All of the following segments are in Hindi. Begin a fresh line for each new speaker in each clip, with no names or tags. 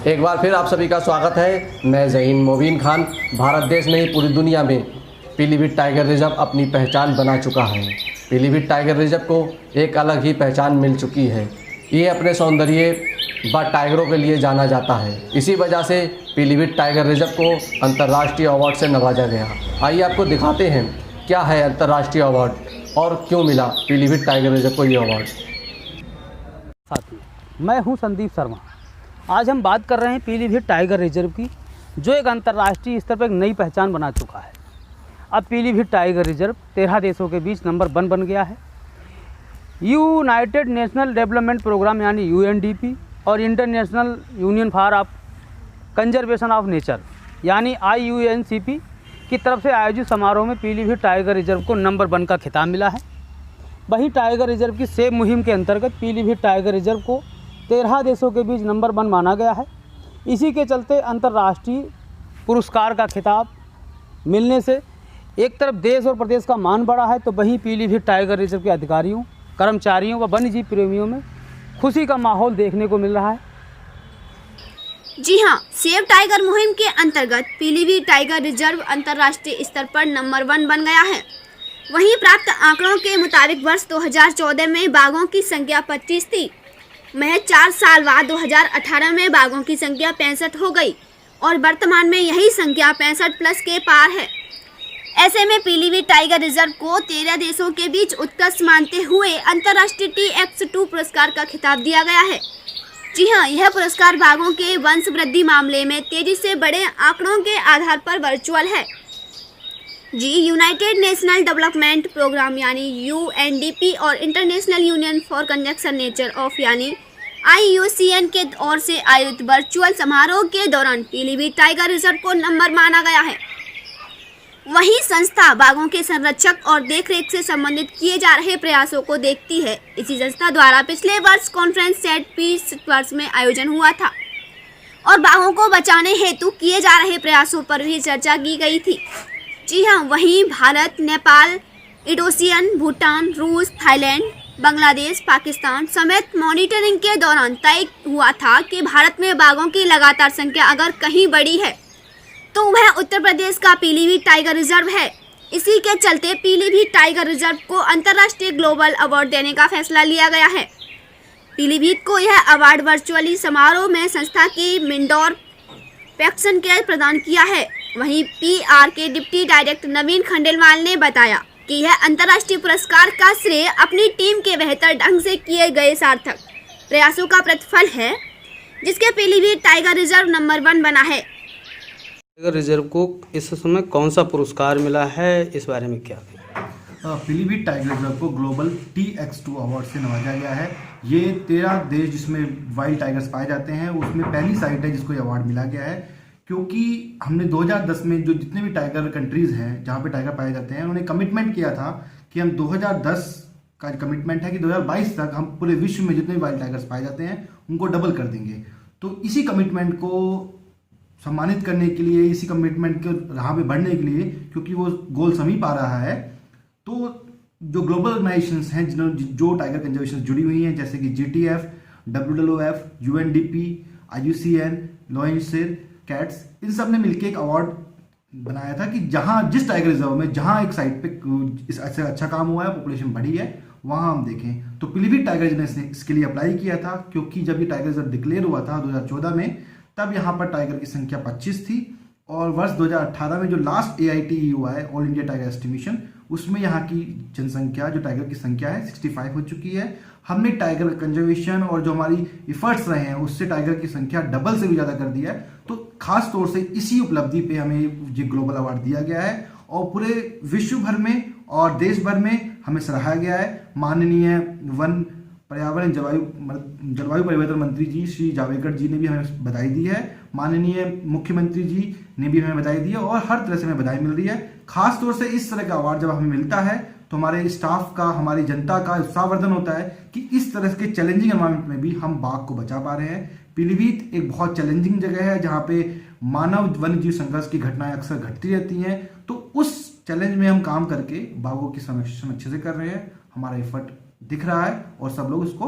एक बार फिर आप सभी का स्वागत है। मैं ज़हीन मोबिन खान। भारत देश नहीं पूरी दुनिया में पीलीभीत टाइगर रिजर्व अपनी पहचान बना चुका है। पीलीभीत टाइगर रिजर्व को एक अलग ही पहचान मिल चुकी है। ये अपने सौंदर्य व टाइगरों के लिए जाना जाता है। इसी वजह से पीलीभीत टाइगर रिजर्व को अंतर्राष्ट्रीय अवार्ड से नवाजा गया। आइए आपको दिखाते हैं क्या है अंतर्राष्ट्रीय अवार्ड और क्यों मिला पीलीभीत टाइगर रिजर्व को ये अवार्ड।
साथी, मैं हूं संदीप शर्मा। आज हम बात कर रहे हैं पीलीभीत टाइगर रिजर्व की, जो एक अंतर्राष्ट्रीय स्तर पर एक नई पहचान बना चुका है। अब पीलीभीत टाइगर रिजर्व 13 देशों के बीच नंबर 1 बन गया है। यूनाइटेड नेशनल डेवलपमेंट प्रोग्राम यानी यूएनडीपी और international union for of conservation of nature यानी IUNCP की तरफ से आयोजित समारोह में पीलीभीत टाइगर रिजर्व को नंबर 1 का खिताब मिला है। वहीं टाइगर रिजर्व की सेव मुहिम के अंतर्गत पीलीभीत टाइगर रिजर्व को 13 देशों के बीच नंबर 1 माना गया है। इसी के चलते अंतर्राष्ट्रीय पुरस्कार का खिताब मिलने से एक तरफ देश और प्रदेश का मान बढ़ा है, तो वहीं पीलीभीत टाइगर रिजर्व के अधिकारियों, कर्मचारियों व वन्यजीव प्रेमियों में खुशी का माहौल देखने को मिल रहा है।
जी हां, सेव टाइगर मुहिम के अंतर्गत पीलीभीत टाइगर रिजर्व अंतर्राष्ट्रीय स्तर पर नंबर 1 बन गया है। वहीं प्राप्त आंकड़ों के मुताबिक वर्ष 2014 में बाघों की संख्या 25 थी। महज 4 साल बाद 2018 में बाघों की संख्या 65 हो गई और वर्तमान में यही संख्या 65+ के पार है। ऐसे में पीलीभीत टाइगर रिजर्व को 13 देशों के बीच उत्कृष्ट मानते हुए अंतर्राष्ट्रीय TX2 पुरस्कार का खिताब दिया गया है। जी हां, यह पुरस्कार बाघों के वंश वृद्धि मामले में तेजी से बढ़े आंकड़ों के आधार पर वर्चुअल है। जी, यूनाइटेड नेशनल डेवलपमेंट प्रोग्राम यानी UNDP और international union for conservation nature of यानी IUCN के ओर से आयोजित वर्चुअल समारोह के दौरान पीलीभीत टाइगर रिजर्व को नंबर माना गया है। वहीं संस्था बाघों के संरक्षक और देखरेख से संबंधित किए जा रहे प्रयासों को देखती है। इसी संस्था द्वारा पिछले वर्ष कॉन्फ्रेंस सेट पीस वर्ष में आयोजन हुआ था और बाघों को बचाने हेतु किए जा रहे प्रयासों पर भी चर्चा की गई थी। जी हां, वहीं भारत, नेपाल, इंडोनेशिया, भूटान, रूस, थाईलैंड, बांग्लादेश, पाकिस्तान समेत मॉनिटरिंग के दौरान तय हुआ था कि भारत में बाघों की लगातार संख्या अगर कहीं बड़ी है तो वह उत्तर प्रदेश का पीलीभीत टाइगर रिजर्व है। इसी के चलते पीलीभीत टाइगर रिजर्व को अंतर्राष्ट्रीय ग्लोबल अवार्ड देने का फैसला लिया गया है। पीलीभीत को यह अवार्ड वर्चुअली समारोह में संस्था की मिंडोर पैक्सन के प्रदान किया है। वहीं PR के डिप्टी डायरेक्टर नवीन खंडेलवाल ने बताया कि यह अंतर्राष्ट्रीय पुरस्कार का श्रेय अपनी टीम के बेहतर ढंग से किए गए सार्थक प्रयासों का प्रतिफल है, जिसके पीलीभीत टाइगर रिजर्व नंबर 1 बना है।
टाइगर रिजर्व को इस समय कौन सा पुरस्कार मिला है, इस बारे में क्या कहें?
पीलीभीत टाइगर रिजर्व को ग्लोबल TX2 अवार्ड से नवाजा गया है। ये 13 देश जिसमें वाइल्ड टाइगर्स पाए जाते हैं उसमें पहली साइट है जिसको ये अवार्ड मिला गया है, क्योंकि हमने 2010 में जो जितने भी टाइगर कंट्रीज हैं जहाँ पे टाइगर पाए जाते हैं उन्होंने कमिटमेंट किया था कि हम 2010 का कमिटमेंट है कि 2022 तक हम पूरे विश्व में जितने भी वाइल्ड टाइगर्स पाए जाते हैं उनको डबल कर देंगे। तो इसी कमिटमेंट को सम्मानित करने के लिए, इसी कमिटमेंट के राह पे बढ़ने के लिए, क्योंकि वो गोल समीप आ रहा है, तो जो ग्लोबल ऑर्गेनाइजेशंस हैं जो टाइगर कंजर्वेशन जुड़ी हुई हैं जैसे कि GTF, WWF, UNDP, IUCN, लॉयंसर, कैट्स, इन सब ने मिलकर एक अवार्ड बनाया था कि जहां जिस टाइगर रिजर्व में जहां एक साइट पे इससे अच्छा काम हुआ है, पॉपुलेशन बढ़ी है, वहां हम देखें। तो पीलीभीत टाइगर रिजर्व ने इसके लिए अप्लाई किया था, क्योंकि जब ये टाइगर रिजर्व डिक्लेयर हुआ था 2014 में, तब यहाँ पर टाइगर की संख्या 25 थी और वर्ष 2018 में जो लास्ट AITE हुआ है, ऑल इंडिया टाइगर एस्टिमेशन, उसमें यहाँ की जनसंख्या जो टाइगर की संख्या है 65 हो चुकी है। हमने टाइगर कंजर्वेशन और जो हमारी इफर्ट्स रहे हैं उससे टाइगर की संख्या डबल से भी ज़्यादा कर दिया है। तो खास तौर से इसी उपलब्धि पे हमें ये ग्लोबल अवार्ड दिया गया है और पूरे विश्व भर में और देश भर में हमें सराहा गया है। माननीय वन, पर्यावरण, जलवायु परिवर्तन मंत्री जी श्री जावड़ेकर जी ने भी हमें बधाई दी है। माननीय मुख्यमंत्री जी ने भी हमें बधाई दी है और हर तरह से हमें बधाई मिल रही है। खास तौर से इस तरह का अवार्ड जब हमें मिलता है तो हमारे स्टाफ का, हमारी जनता का उत्साहवर्धन होता है कि इस तरह के चैलेंजिंग एनवायरनमेंट में भी हम बाघ को बचा पा रहे हैं। पीलीभीत एक बहुत चैलेंजिंग जगह है जहाँ पे मानव वन्यजीव संघर्ष की घटनाएं अक्सर घटती रहती हैं, तो उस चैलेंज में हम काम करके बाघों की संरक्षण अच्छे से कर रहे हैं। हमारा एफर्ट दिख रहा है और सब लोग इसको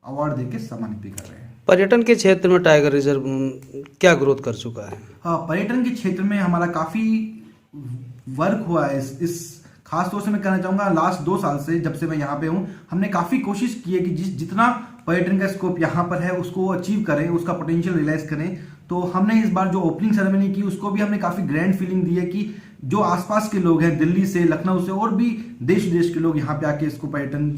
अवार्ड देके सम्मानित भी कर रहे हैं।
पर्यटन के क्षेत्र में टाइगर रिजर्व क्या ग्रोथ कर चुका है?
हाँ, पर्यटन के क्षेत्र में हमारा काफ़ी वर्क हुआ है। इस खास तौर से मैं कहना चाहूँगा लास्ट 2 साल से जब से मैं यहाँ पे हूँ, हमने काफ़ी कोशिश की है कि जितना पर्यटन का स्कोप यहाँ पर है उसको अचीव करें, उसका पोटेंशियल रियलाइज करें। तो हमने इस बार जो ओपनिंग सेरेमनी की उसको भी हमने काफ़ी ग्रैंड फीलिंग दी है कि जो आसपास के लोग हैं, दिल्ली से, लखनऊ से और भी देश विदेश के लोग यहाँ पे आके इसको पर्यटन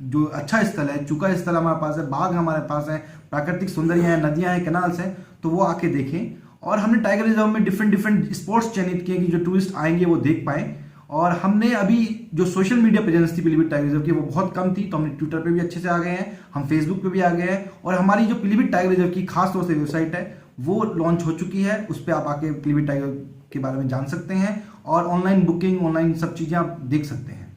जो अच्छा स्थल है, चुका स्थल हमारे पास है, बाग हमारे पास है, प्राकृतिक सौंदर्य है, नदियाँ हैं, कैनाल्स हैं, तो वो आके देखें। और हमने टाइगर रिजर्व में डिफरेंट स्पॉट्स चयनित किए कि जो टूरिस्ट आएंगे वो देख पाएँ। और हमने अभी जो सोशल मीडिया प्रेजेंस थी पीलीभीत टाइगर रिजर्व की वो बहुत कम थी, तो हमने ट्विटर पे भी अच्छे से आ गए हैं, हम फेसबुक पे भी आ गए हैं। और हमारी जो पीलीभीत टाइगर रिजर्व की खास तौर से वेबसाइट है वो लॉन्च हो चुकी है, उस पर आप आके पीलीभीत टाइगर के बारे में जान सकते हैं और ऑनलाइन बुकिंग, ऑनलाइन सब चीज़ें आप देख सकते हैं।